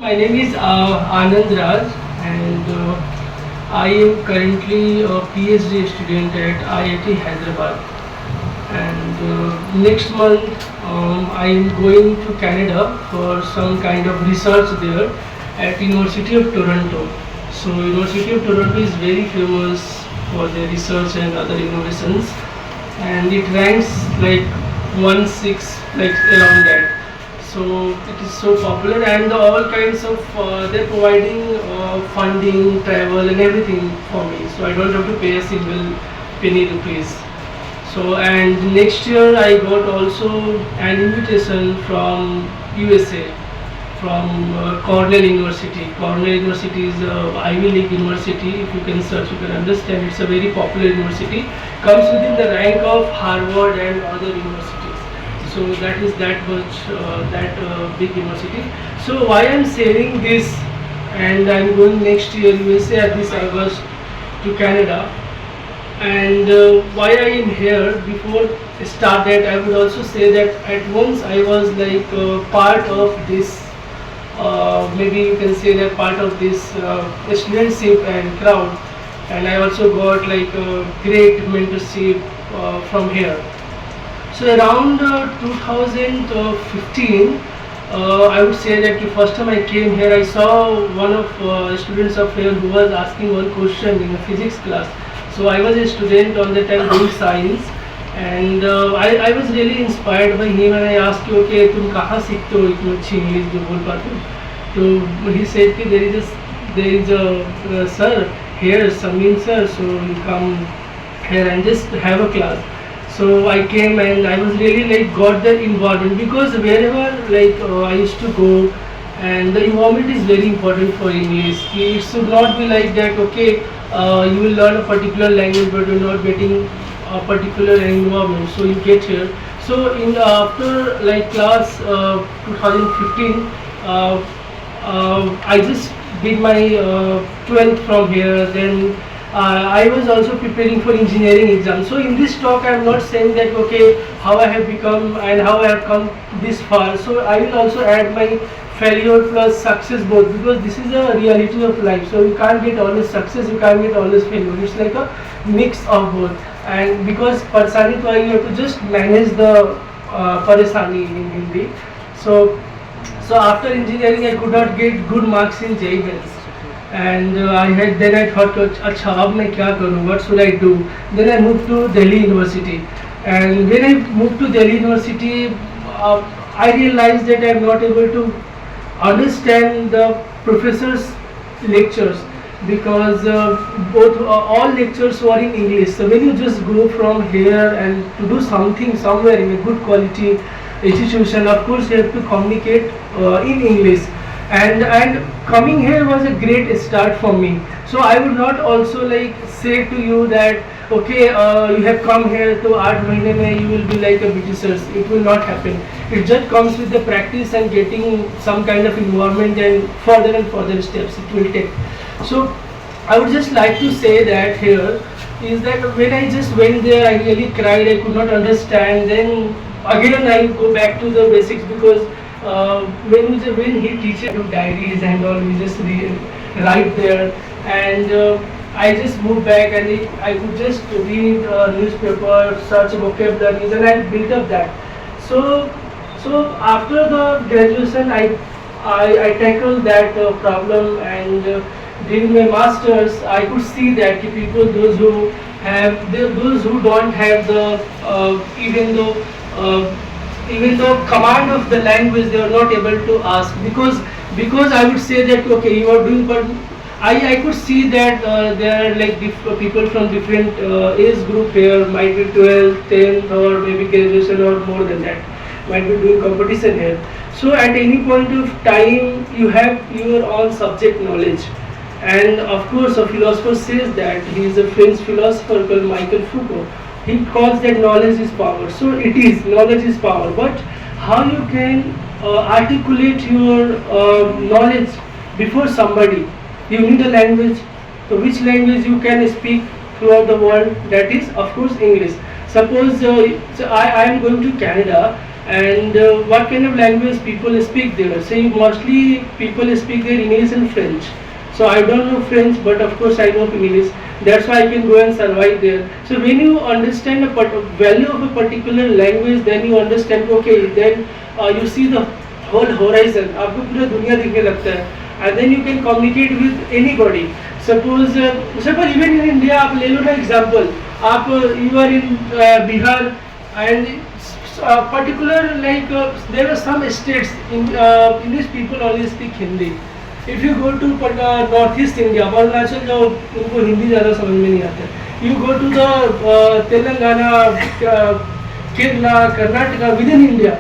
My name is Anand Raj, and I am currently a PhD student at IIT Hyderabad. And next month, I am going to Canada for some kind of research there at University of Toronto. So, University of Toronto is very famous for their research and other innovations, and it ranks like 1/6, like around that. So it is so popular, and all kinds of they're providing funding, travel, and everything for me. So I don't have to pay a single penny rupees. So, and next year I got also an invitation from USA, from Cornell University. Cornell University is a Ivy League university. If you can search, you can understand. It's a very popular university. Comes within the rank of Harvard and other universities. So that is that much big university. So why I'm saying this, and I'm going next year USA at this August to Canada, and why I am here. Before start that, I would also say that at once I was like part of this, maybe you can say that part of this studentship and crowd, and I also got like a great mentorship from here. So around 2015, I would say that the first time I came here, I saw one of students of here who was asking one question in a physics class. So I was a student on the time doing science, and I was really inspired by him, and I asked him, okay, तुम कहाँ सीखते हो इतनी अच्छी English जो बोल पाते हो? तो he said कि there is a sir here, Samin sir, so you come here and just have a class. So I came and I was really like got the environment, because wherever like I used to go, and the environment is very important for English. It should not be like that, okay, you will learn a particular language but you're not getting a particular environment, so you get here. So in after like class 2015, I just did my 12th from here. Then I was also preparing for engineering exam. So in this talk I am not saying that okay, how I have become and how I have come this far. So I will also add my failure plus success both, because this is a reality of life. So you can't get always success, you can't get always failure. It's like a mix of both. And because parsani to you have to just manage the paresani in Hindi. So after engineering I could not get good marks in JEE Mains. And I thought, अच्छा अब मैं क्या करूँ? What should I do? Then I moved to Delhi University, and when I moved to Delhi University, I realized that I am not able to understand the professors' lectures, because both all lectures were in English. So when you just go from here and to do something somewhere in a good quality institution, of course you have to communicate in English. And coming here was a great start for me. So I would not also like say to you that okay, you have come here to 8 महीने में you will be like a Britishers. It will not happen. It just comes with the practice and getting some kind of environment, and further steps it will take. So I would just like to say that here is that when I just went there, I really cried. I could not understand. Then again I go back to the basics, because when he teaches you diaries and all, we just write there, and I just moved back, and I could just read newspaper, search vocabularies, and I built up that. So after the graduation, I tackled that problem, and during my masters, I could see that the people, those who don't have the even though command of the language, they are not able to ask, because I would say that okay, you are doing, but I could see that there are like people from different age group here, might be 12th, 10th, or maybe graduation or more than that, might be doing competition here. So at any point of time, you have your own subject knowledge. And of course, a philosopher says that, he is a French philosopher called Michel Foucault. He calls that knowledge is power. So it is, knowledge is power. But how you can articulate your knowledge before somebody? You need a language. So which language you can speak throughout the world? That is, of course, English. Suppose so I am going to Canada, And what kind of language people speak there? So mostly people speak their English and French. So I don't know French, but of course I know English. That's why I can go and survive there. So when you understand the value of a particular language, then you understand. Okay, then you see the whole horizon. आपको पूरा दुनिया दिखने लगता है. And then you can communicate with anybody. Suppose even in India, आप ले लो ना example. आप you are in Bihar and particular like there are some states in these people only speak Hindi. If you go to northeast India, Arunachal जाओ, उनको हिंदी ज़्यादा समझ में नहीं आता. You go to the Telangana, Kerala, Karnataka, within India,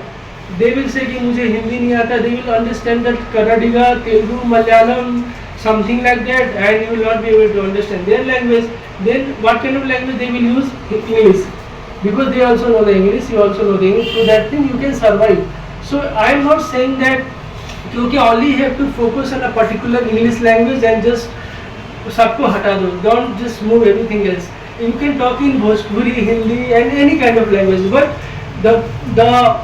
they will say कि मुझे हिंदी नहीं आता. They will understand that Kannadiga, Telugu, Malayalam, something like that, and you will not be able to understand their language. Then what kind of language they will use? English, because they also know the English, you also know the English. So that thing you can survive. So I am not saying that क्योंकि only have to focus on a particular English language and just सबको हटा दो. Don't just move everything else. You can talk in Bhojpuri, Hindi, and any kind of language. But the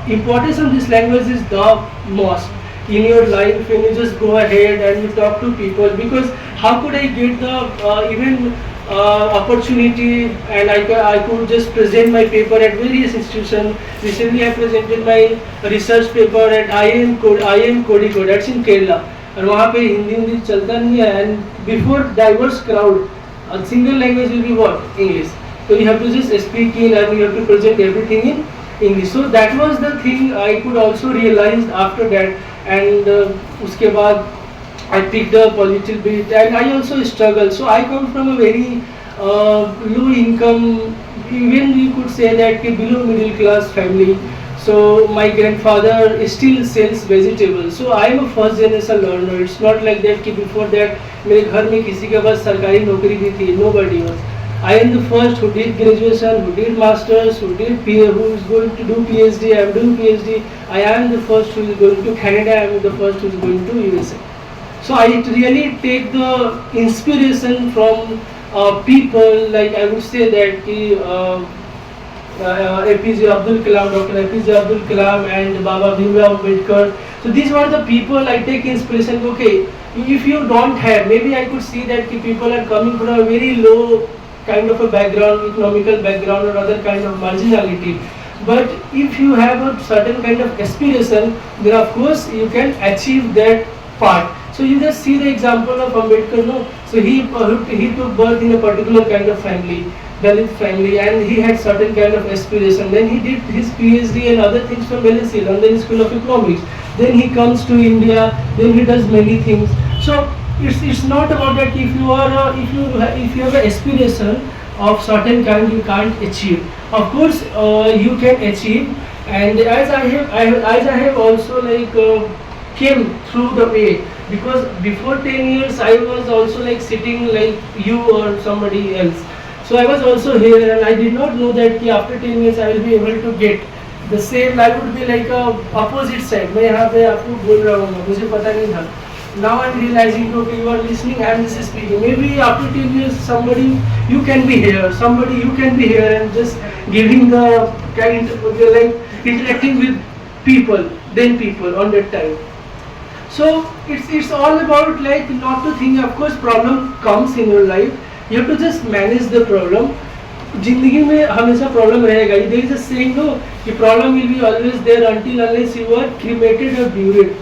importance of this language is the most in your life when you just go ahead and you talk to people. Because how could I get the even opportunity, and I could just present my paper at various institutions. Recently I presented my research paper at IIM Kozhikode, that's in Kerala, और वहाँ पे हिंदी चलता नहीं है. And before diverse crowd, a single language will be what? English. So you have to just speak in and you have to present everything in English. So that was the thing I could also realize after that. And उसके बाद I picked up a little bit, and I also struggled. So I come from a very low income, even you could say that below middle class family. So my grandfather still sells vegetables. So I am a first generation learner. It's not like that कि before that मेरे घर में किसी के पास सरकारी नौकरी भी थी. Nobody was. I am the first who did graduation, who did masters, who is going to do PhD. I am doing PhD. I am the first who is going to Canada. I am the first who is going to USA. So I really take the inspiration from people, like I would say that APJ Abdul Kalam, Dr. APJ Abdul Kalam and Baba Bhimrao Ambedkar. So these were the people I take inspiration. Okay, if you don't have, maybe I could see that people are coming from a very low kind of a background, economical background or other kind of marginality. But if you have a certain kind of aspiration, then of course you can achieve that part. So you just see the example of Ambedkar, no? So he took birth in a particular kind of family, Dalit family, and he had certain kind of aspiration. Then he did his PhD and other things from LSE, London School of Economics. Then he comes to India. Then he does many things. So it's not about that if you have an aspiration of certain kind you can't achieve. Of course you can achieve, and as I have also came through the way, because before 10 years I was also like sitting like you or somebody else. So I was also here, and I did not know that after 10 years I will be able to get the same. I would be like a opposite side. मैं यहाँ पे आपको बोल रहा हूँ, मुझे पता नहीं था. Now I'm realizing, okay, you are listening, I am just speaking. Maybe after 10 years, somebody you can be here, and just giving the kind of like interacting with people on that time. So it's all about like not to think. Of course, problem comes in your life. You have to just manage the problem. जिंदगी में हमेशा problem रहेगा. There is a saying, no, कि problem will be always there until unless you are cremated or buried.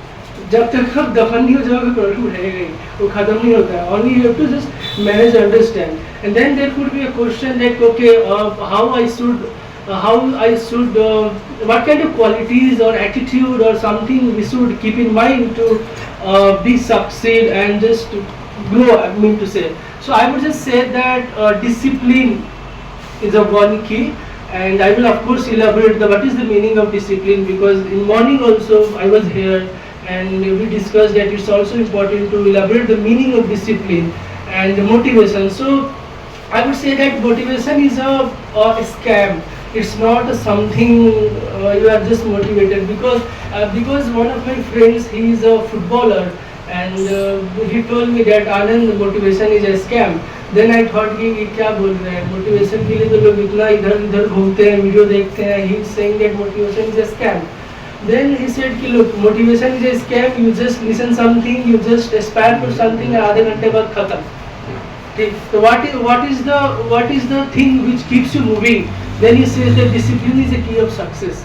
जब तक आप दफन नहीं हो जाओगे प्रॉब्लम रहेगा ही, वो खत्म नहीं होता है. Only you have to just manage, understand, and then there could be a question that okay, what kind of qualities or attitude or something we should keep in mind to be succeed and just to grow. I mean to say. So I would just say that discipline is a one key, and I will of course elaborate what is the meaning of discipline, because in morning also I was here and we discussed that it's also important to elaborate the meaning of discipline and motivation. So I would say that motivation is a scam. It's not something you are just motivated because one of my friends, he is a footballer, and he told me that Anand, motivation is a scam. Then I thought कि ये क्या बोल रहे हैं, motivation के लिए तो लोग इतना इधर उधर घूमते हैं, वीडियो देखते हैं. He is saying that motivation is a scam. Then he said कि look, motivation is a scam. You just listen something, you just aspire for something, and आधे घंटे बाद खत्म. ठीक. So what is the thing which keeps you moving? Then he says that discipline is a key of success.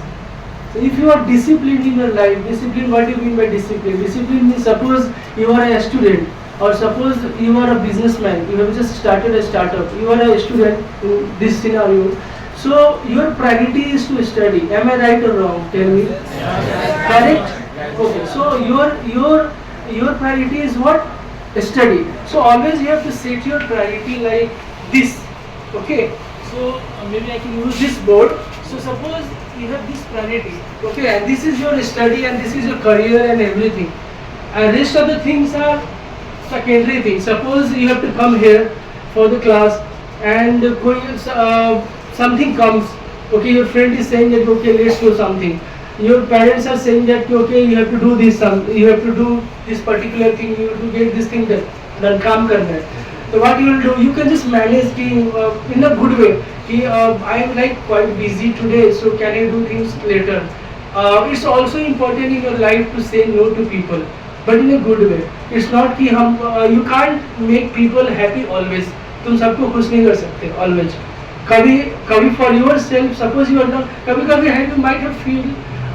So if you are disciplined in your life, discipline, what do you mean by discipline? Discipline means suppose you are a student, or suppose you are a businessman, you have just started a startup, you are a student in this scenario. So your priority is to study. Am I right or wrong? Tell me. Correct? Okay. So your priority is what? Study. So always you have to set your priority like this. Okay. So maybe I can use this board. So suppose you have this priority. Okay, and this is your study and this is your career and everything. And rest of the things are secondary things. Suppose you have to come here for the class and something comes. Okay, your friend is saying that okay, let's do something. Your parents are saying that okay, you have to do this, you have to do this particular thing, you have to get this thing done. काम करना है. So what you will do? You can just manage in a good way. I am like quite busy today, so can I do things later? It's also important in your life to say no to people, but in a good way. It's not कि you can't make people happy always. तुम सबको खुश नहीं कर सकते always. कभी for yourself, suppose you are not, कभी you might have feel,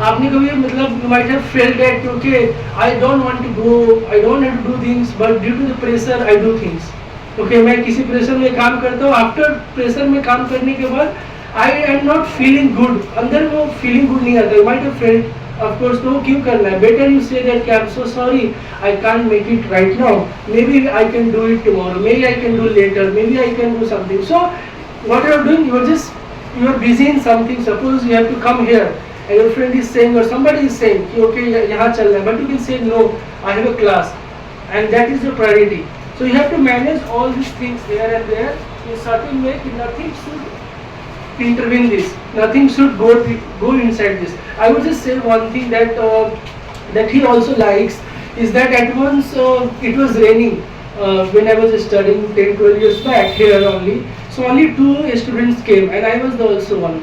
आपने कभी मतलब you might have felt that okay, I don't want to go, I don't have to do things, but due to the pressure I do things. Okay, मैं किसी pressure में काम करता हूँ, after pressure में काम करने के बाद I am not feeling good, अंदर वो फीलिंग गुड नहीं आता. You might have felt of course. तो क्यों करना है? Better you say that I am so sorry, I can't make it right now, maybe I can do it tomorrow, maybe I can do later, maybe I can do something. So what you are doing, you are busy in something. Suppose you have to come here and your friend is saying or somebody is saying कि okay यहाँ चलना है, but you can say no, I have a class, and that is your priority. So you have to manage all these things here and there in a certain way. Nothing should intervene this. Nothing should go inside this. I would just say one thing that he also likes is that at once it was raining when I was studying 10-12 years back here only. So only 2 students came and I was also one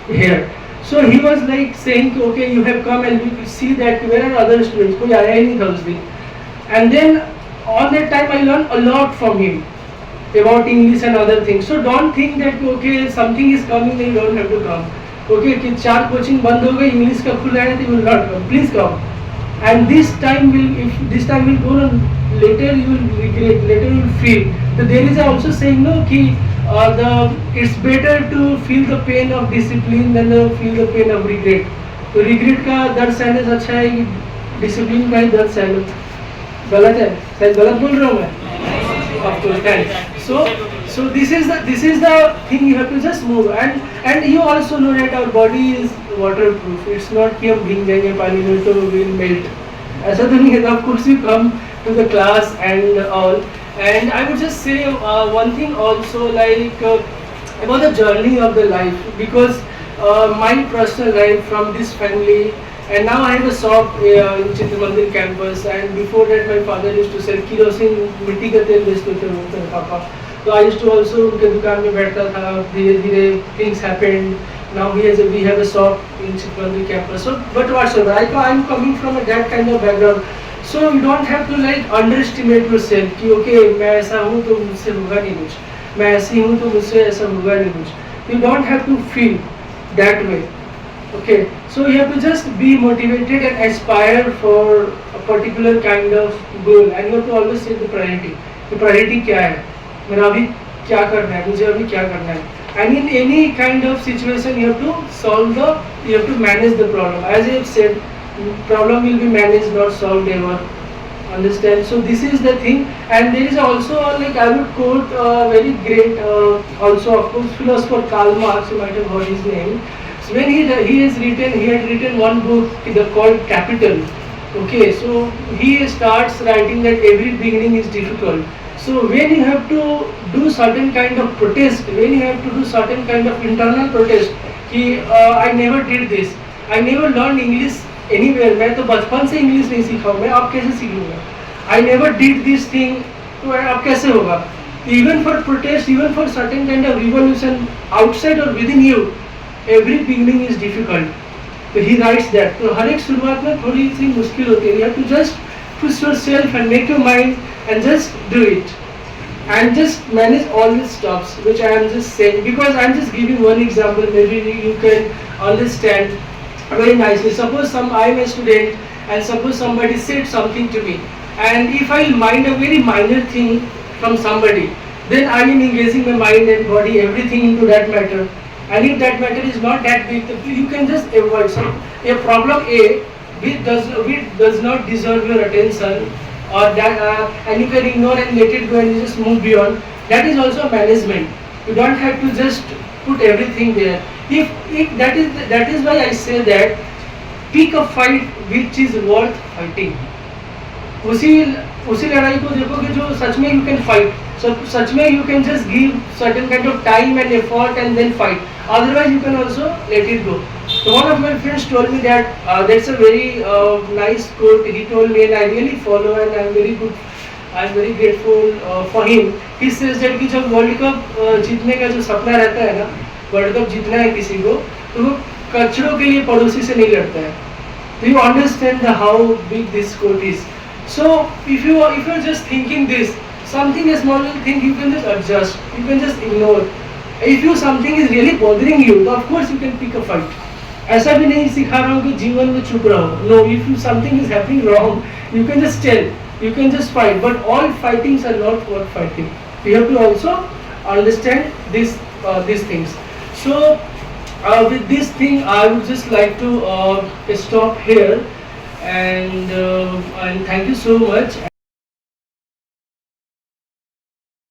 here. So he was like saying okay, you have come and we see that where are other students? कोई आया ही नहीं था उस दिन. And then all that time I learned a lot from him about English and other things. So don't think that okay something is coming then you don't have to come. Okay कि 4 coaching बंद हो गई, English का खुला है तो you will not come. Please come. And this time will go on, later you will regret, later you will feel. So there is also saying no कि it's better to feel the pain of discipline than to feel the pain of regret. तो regret का दर्द सहने से अच्छा है कि discipline का ही दर्द सह लो. गलत है, शायद गलत बोल रहा हूँ मैं. Of course, so this is the thing you have to just move, and you also know that our body is waterproof. It's not कि हम भीग जाएंगे पानी में तो will melt. ऐसा तो नहीं है. Of course you come to the class and all, and I would just say one thing also like about the journey of the life, because my personal life from this family. And now I have a shop in Chitra Mandir campus, and before that my father used to sell kerosene, मिट्टी का तेल बेचते थे वो मेरे पापा. So I used to also उनके दुकान में बैठता था. धीरे-धीरे things happened. Now we have a shop in Chitra Mandir campus. So but whatsoever, I'm coming from that kind of background. So you don't have to like underestimate yourself कि okay मैं ऐसा हूँ तो मुझसे होगा नहीं कुछ, मैं ऐसी हूँ तो मुझसे ऐसा होगा नहीं कुछ. You don't have to feel that way. Okay, so you have to just be motivated and aspire for a particular kind of goal, and you have to always set the priority. The priority क्या है? मेरा अभी क्या करना है? मुझे अभी क्या करना है? And in any kind of situation, you have to manage the problem. As I have said, problem will be managed, not solved ever. Understand? So this is the thing, and there is also like I would quote very great also of course philosopher Karl Marx. You might have heard his name. So when he had written one book called Capital. Okay, so he starts writing that every beginning is difficult. So when you have to do certain kind of protest, when you have to do certain kind of internal protest, कि I never did this, I never learned English anywhere. मैं तो बचपन से English नहीं सीखा हूँ, मैं अब कैसे सीखूँगा? I never did this thing, तो अब कैसे होगा? Even for protest, even for certain kind of revolution outside or within you, every beginning is difficult. तो ही राइट्स दैट. तो हर एक शुरुआत में थोड़ी सी मुश्किल होती है. You have to just push yourself and make your mind and just do it and just manage all these stuffs which I am just saying, because I am just giving one example, maybe you can understand very nicely. Suppose I am a student and suppose somebody said something to me, and if I mind a very minor thing from somebody, then I am engaging my mind and body, everything into that matter, and if that matter is not that big, you can just avoid a problem A which does not deserve your attention, or that and you can ignore and let it go and you just move beyond. That is also management. You don't have to just put everything there. If that is why I say that pick a fight which is worth fighting. उसी उसी लड़ाई को देखो कि जो सच में you can fight. So सच में you can just give certain kind of time and effort and then fight. Otherwise you can also let it go. So one of my friends told me that that's a very nice quote. He told me and I really follow and I'm very good. I'm very grateful for him. He says that कि जब world cup जीतने का जो सपना रहता है ना, world cup जीतना है किसी को, तो वो कचड़ों के लिए पड़ोसी से नहीं लड़ता है. Do you understand how big this quote is? So if you are just thinking this, something a small thing you can just adjust, you can just ignore. If you something is really bothering you, तो of course you can pick a fight. ऐसा भी नहीं सिखा रहा हूँ कि जीवन में चुप रहो. No, if you something is happening wrong, you can just tell, you can just fight. But all fightings are not worth fighting. You have to also understand these things. So with this thing, I would just like to stop here, and thank you so much.